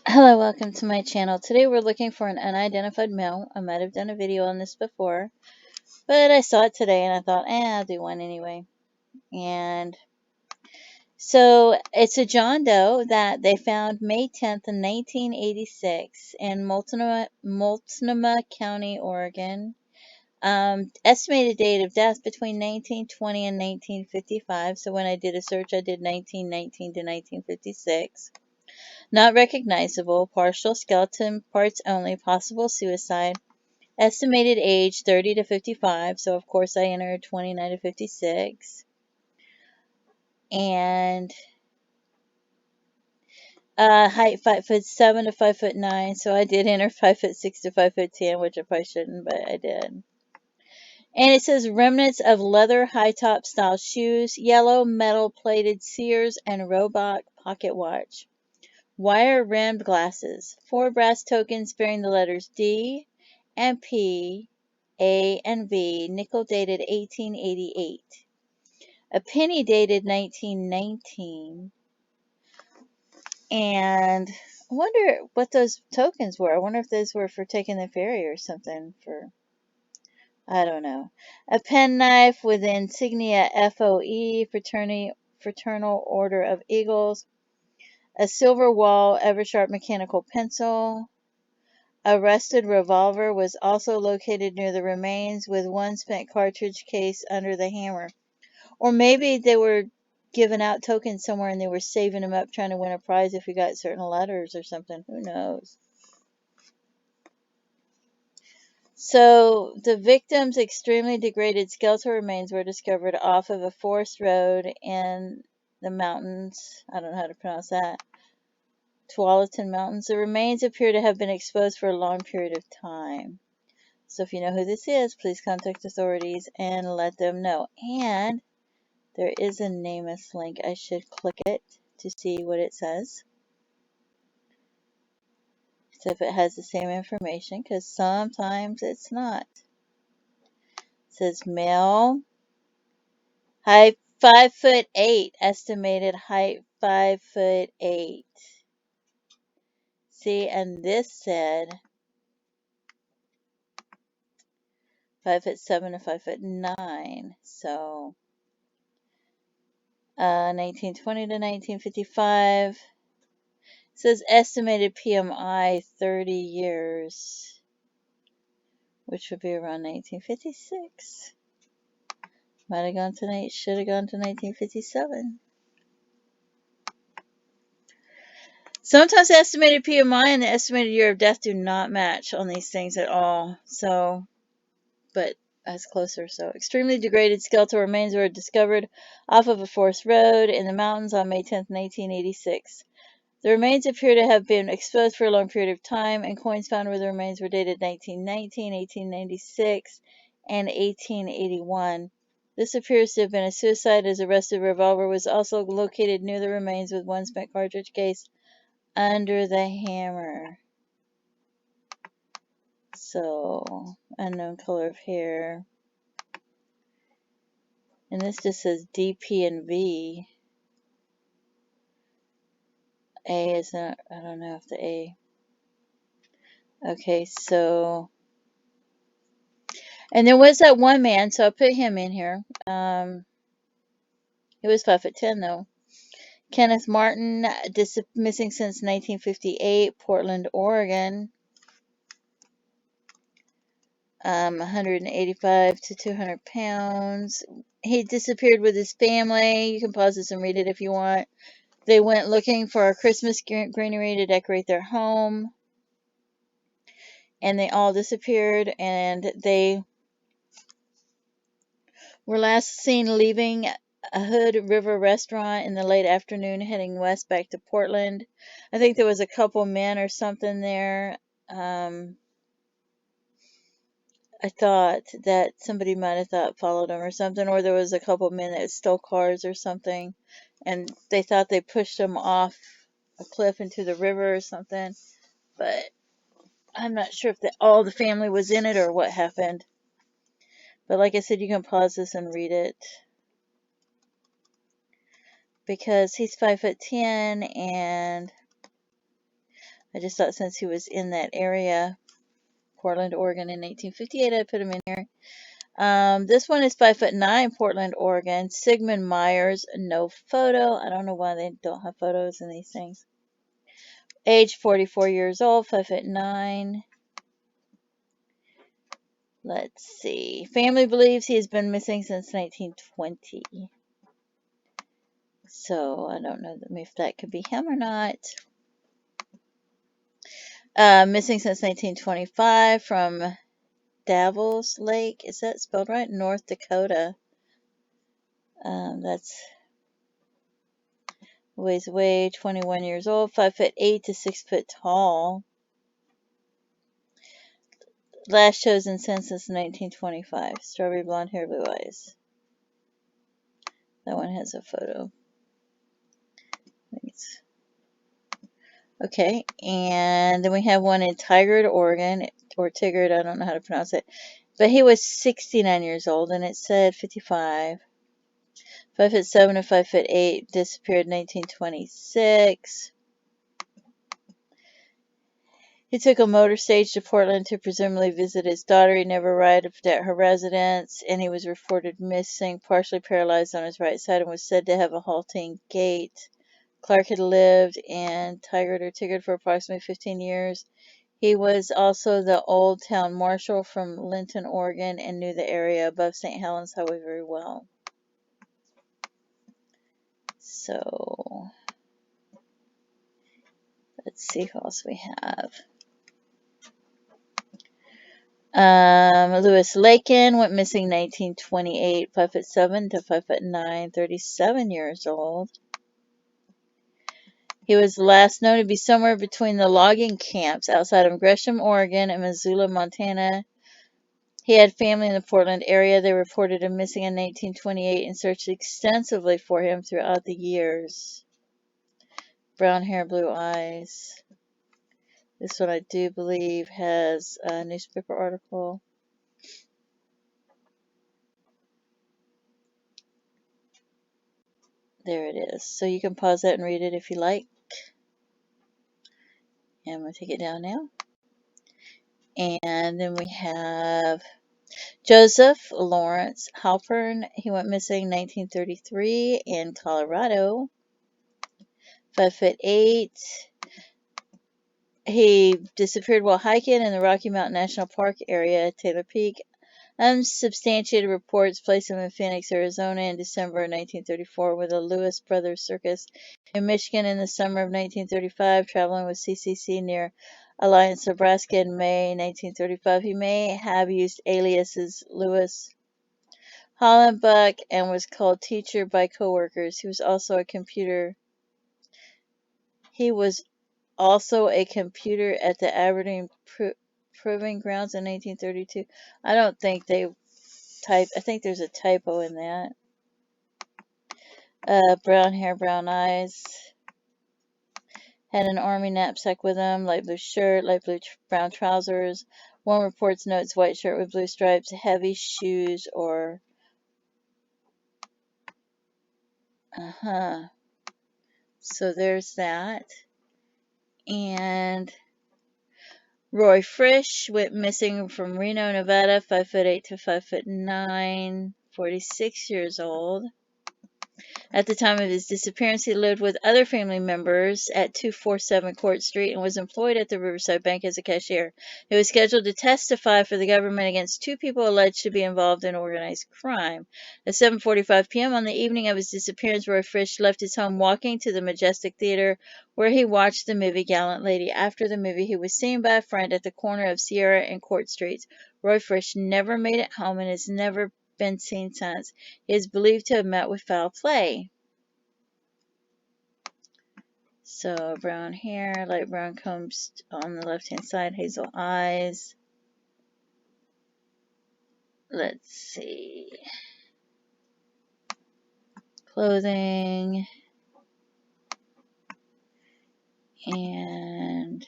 Hello, welcome to my channel. Today we're looking for an unidentified male. I might have done a video on this before, but I saw it today and I thought, I'll do one anyway. And so it's a John Doe that they found May 10th in 1986 in Multnomah County, Oregon. Estimated date of death between 1920 and 1955. So when I did a search, I did 1919 to 1956. Not recognizable, partial skeleton parts only, possible suicide. Estimated age 30 to 55, so of course I entered 29 to 56. And height 5'7" to 5'9", so I did enter 5'6" to 5'10", which I probably shouldn't, but I did. And it says remnants of leather high top style shoes, yellow metal plated Sears and Roebuck pocket watch. Wire-rimmed glasses. 4 brass tokens bearing the letters D and P, A and V, nickel dated 1888. A penny dated 1919. And I wonder what those tokens were. I wonder if those were for taking the ferry or something. I don't know. A penknife with insignia FOE, Fraternal Order of Eagles. A silver Wahl Eversharp mechanical pencil. A rusted revolver was also located near the remains with one spent cartridge case under the hammer. Or maybe they were giving out tokens somewhere and they were saving them up trying to win a prize if you got certain letters or something. Who knows? So the victim's extremely degraded skeletal remains were discovered off of a forest road in the mountains. I don't know how to pronounce that. Tualatin Mountains. The remains appear to have been exposed for a long period of time. So if you know who this is, please contact authorities and let them know. And there is a NamUs link. I should click it to see what it says. So if it has the same information, because sometimes it's not. It says male, height 5'8", estimated height 5'8". See, and this said 5'7" to 5'9". So 1920 to 1955. It says estimated PMI 30 years, which would be around 1956. Might have gone to should have gone to 1957. Sometimes the estimated PMI and the estimated year of death do not match on these things at all. So, but that's closer. So, extremely degraded skeletal remains were discovered off of a forest road in the mountains on May 10th, 1986. The remains appear to have been exposed for a long period of time, and coins found where the remains were dated 1919, 1896, and 1881. This appears to have been a suicide, as a rusted revolver was also located near the remains with one spent cartridge case under the hammer. So, unknown color of hair. And this just says DP and V. A is not, I don't know if the A. Okay, so. And there was that one man, so I put him in here. He was 5'10" though. Kenneth Martin, missing since 1958, Portland, Oregon. 185 to 200 pounds. He disappeared with his family. You can pause this and read it if you want. They went looking for a Christmas greenery to decorate their home. And they all disappeared. And they were last seen leaving a Hood River restaurant in the late afternoon, heading west back to Portland. I think there was a couple men or something there. I thought that somebody might have thought followed them or something, or there was a couple men that stole cars or something, and they thought they pushed them off a cliff into the river or something. But I'm not sure if all the family was in it or what happened. But like I said, you can pause this and read it, because he's 5'10", and I just thought since he was in that area, Portland, Oregon, in 1858, I'd put him in here. This one is 5'9", Portland, Oregon. Sigmund Myers, no photo. I don't know why they don't have photos in these things. Age 44 years old, 5'9". Let's see. Family believes he has been missing since 1920. So I don't know if that could be him or not. Missing since 1925 from Davil's Lake. Is that spelled right? North Dakota. That's weighs away, 21 years old, 5'8" to 6 foot tall. Last chosen census 1925. Strawberry blonde hair, blue eyes. That one has a photo. Okay, and then we have one in Tigard, Oregon, or Tigard, I don't know how to pronounce it. But he was 69 years old, and it said 55. 5'7" to 5'8", disappeared 1926. He took a motor stage to Portland to presumably visit his daughter. He never arrived at her residence, and he was reported missing, partially paralyzed on his right side, and was said to have a halting gait. Clark had lived in Tigard or Tigard for approximately 15 years. He was also the old town marshal from Linton, Oregon, and knew the area above St. Helens Highway very well. So, let's see who else we have. Lewis Lakin went missing 1928, 5'7" to 5'9", 37 years old. He was last known to be somewhere between the logging camps outside of Gresham, Oregon, and Missoula, Montana. He had family in the Portland area. They reported him missing in 1928 and searched extensively for him throughout the years. Brown hair, blue eyes. This one I do believe has a newspaper article. There it is. So you can pause that and read it if you like. And I'm going to take it down now. And then we have Joseph Lawrence Halpern. He went missing 1933 in Colorado. 5'8". He disappeared while hiking in the Rocky Mountain National Park area at Taylor Peak. Unsubstantiated reports placed him in Phoenix, Arizona in December of 1934 with a Lewis Brothers Circus in Michigan in the summer of 1935, traveling with CCC near Alliance, Nebraska in May 1935. He may have used aliases Lewis Hollenbuck and was called Teacher by coworkers. He was also a computer at the Aberdeen Proving Grounds in 1932. I don't think they type. I think there's a typo in that. Brown hair, brown eyes. Had an army knapsack with him, light blue shirt, light blue brown trousers. One reports notes white shirt with blue stripes, heavy shoes, or So there's that. And Roy Frisch went missing from Reno, Nevada, 5'8" to 5'9", 46 years old. At the time of his disappearance, he lived with other family members at 247 Court Street and was employed at the Riverside Bank as a cashier. He was scheduled to testify for the government against two people alleged to be involved in organized crime. At 7:45 p.m. on the evening of his disappearance, Roy Frisch left his home walking to the Majestic Theater, where he watched the movie Gallant Lady. After the movie, he was seen by a friend at the corner of Sierra and Court Streets. Roy Frisch never made it home and has never been seen since. He is believed to have met with foul play. So brown hair, light brown combs on the left-hand side, hazel eyes. Let's see. Clothing. And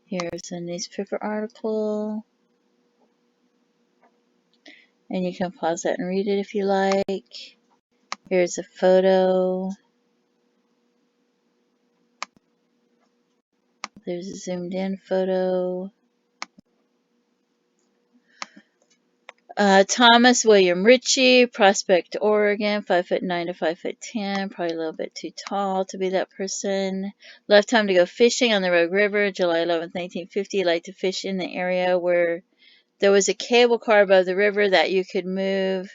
here's a newspaper article. And you can pause that and read it if you like. Here's a photo. There's a zoomed in photo. Thomas William Ritchie, Prospect, Oregon, 5'9" to 5'10", probably a little bit too tall to be that person. Left home to go fishing on the Rogue River, July 11th, 1950. Liked to fish in the area where there was a cable car above the river that you could move.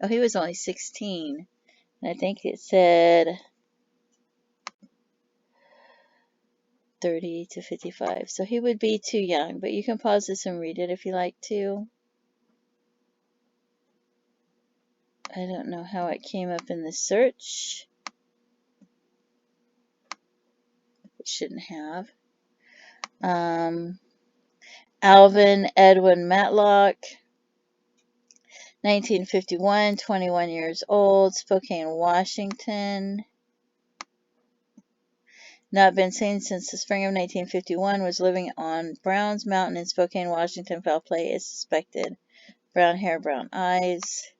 Oh, he was only 16. And I think it said 30 to 55. So he would be too young, but you can pause this and read it if you like to. I don't know how it came up in the search. It shouldn't have. Alvin Edwin Matlock, 1951, 21 years old, Spokane, Washington. Not been seen since the spring of 1951, was living on Browns Mountain in Spokane, Washington. Foul play is suspected. Brown hair, brown eyes.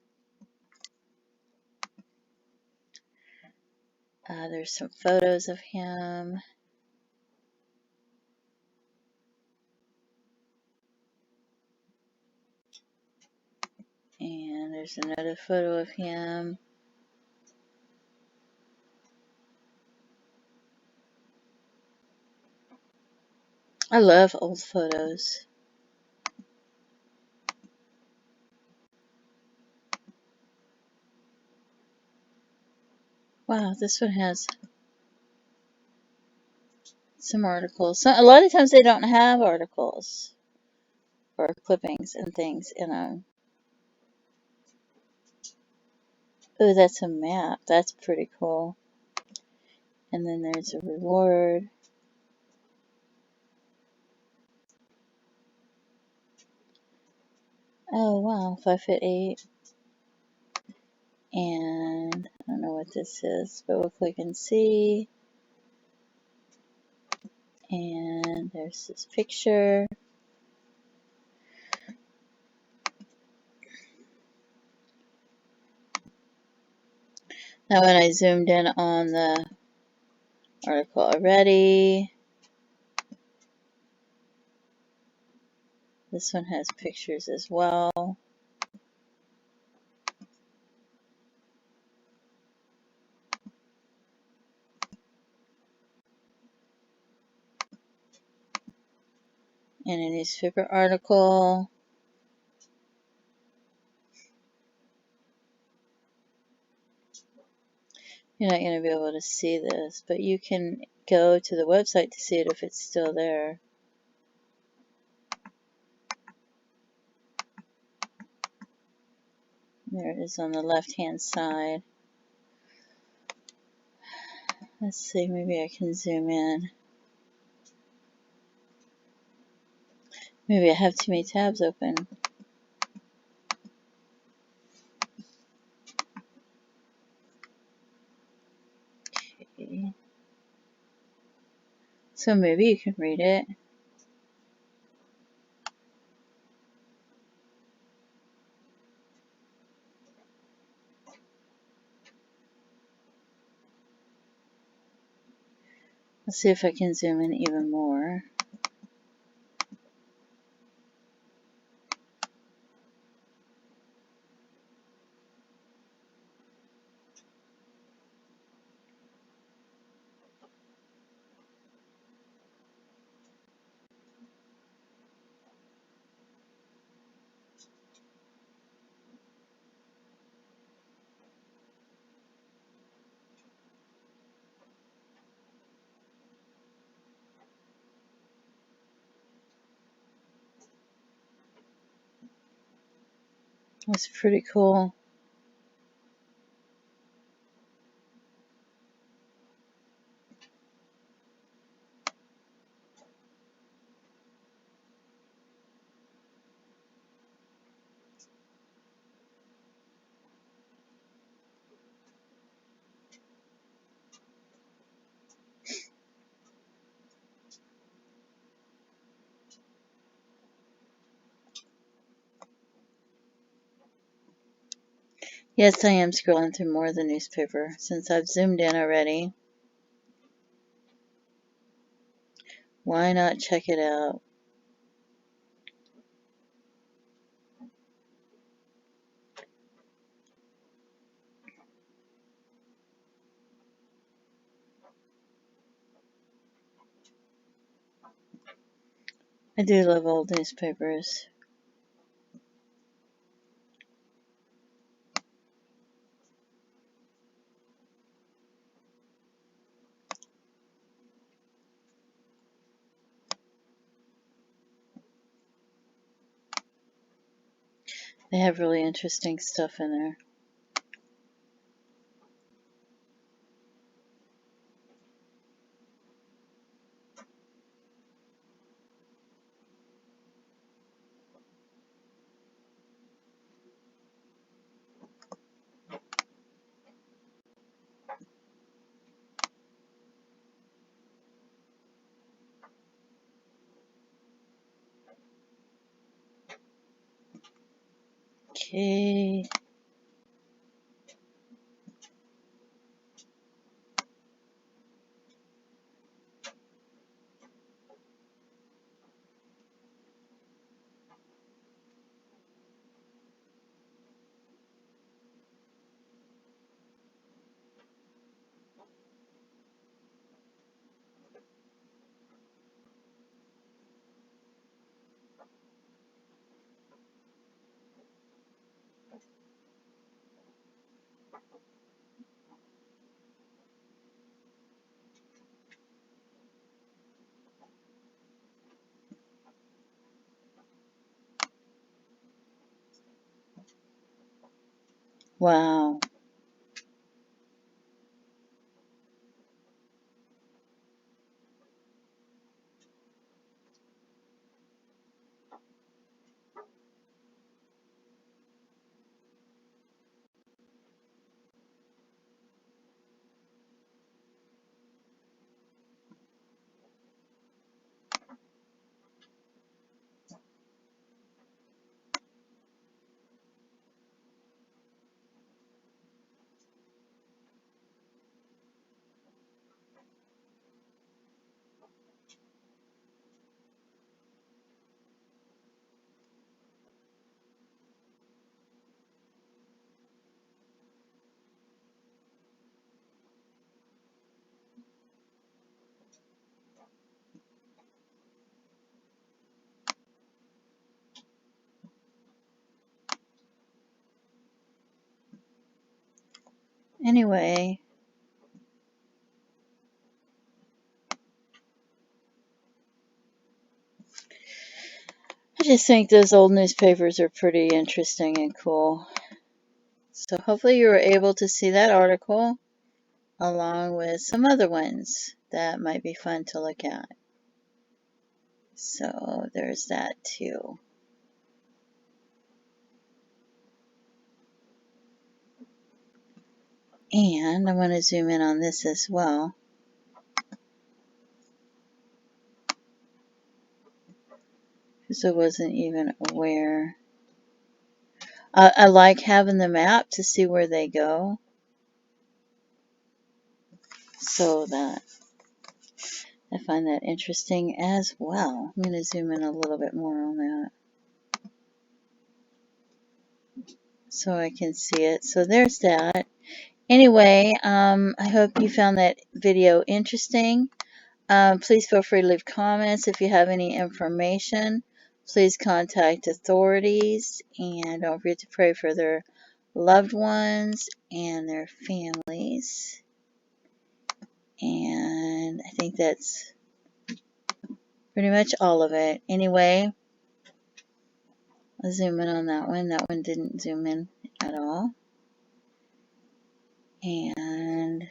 There's some photos of him. And there's another photo of him. I love old photos. Wow, this one has some articles. So, a lot of times they don't have articles or clippings and things in them. Oh, that's a map. That's pretty cool. And then there's a reward. Oh, wow. 5'8". And I don't know what this is, but we'll click and see. And there's this picture. Now when I zoomed in on the article already, this one has pictures as well. And a newspaper article. You're not going to be able to see this, but you can go to the website to see it if it's still there. There it is on the left-hand side. Let's see, maybe I can zoom in. Maybe I have too many tabs open. Okay. So maybe you can read it. Let's see if I can zoom in even more. That's pretty cool. Yes, I am scrolling through more of the newspaper since I've zoomed in already. Why not check it out? I do love old newspapers. They have really interesting stuff in there. Okay. Wow. Anyway, I just think those old newspapers are pretty interesting and cool. So hopefully you were able to see that article along with some other ones that might be fun to look at. So there's that too. And I want to zoom in on this as well, because I wasn't even aware. I like having the map to see where they go, so that I find that interesting as well. I'm going to zoom in a little bit more on that so I can see it. So there's that. Anyway, I hope you found that video interesting. Please feel free to leave comments if you have any information. Please contact authorities, and don't forget to pray for their loved ones and their families. And I think that's pretty much all of it. Anyway, I'll zoom in on that one. That one didn't zoom in at all. And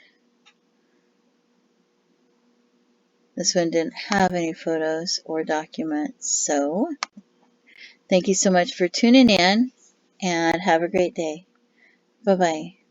this one didn't have any photos or documents. So thank you so much for tuning in, and have a great day. Bye-bye.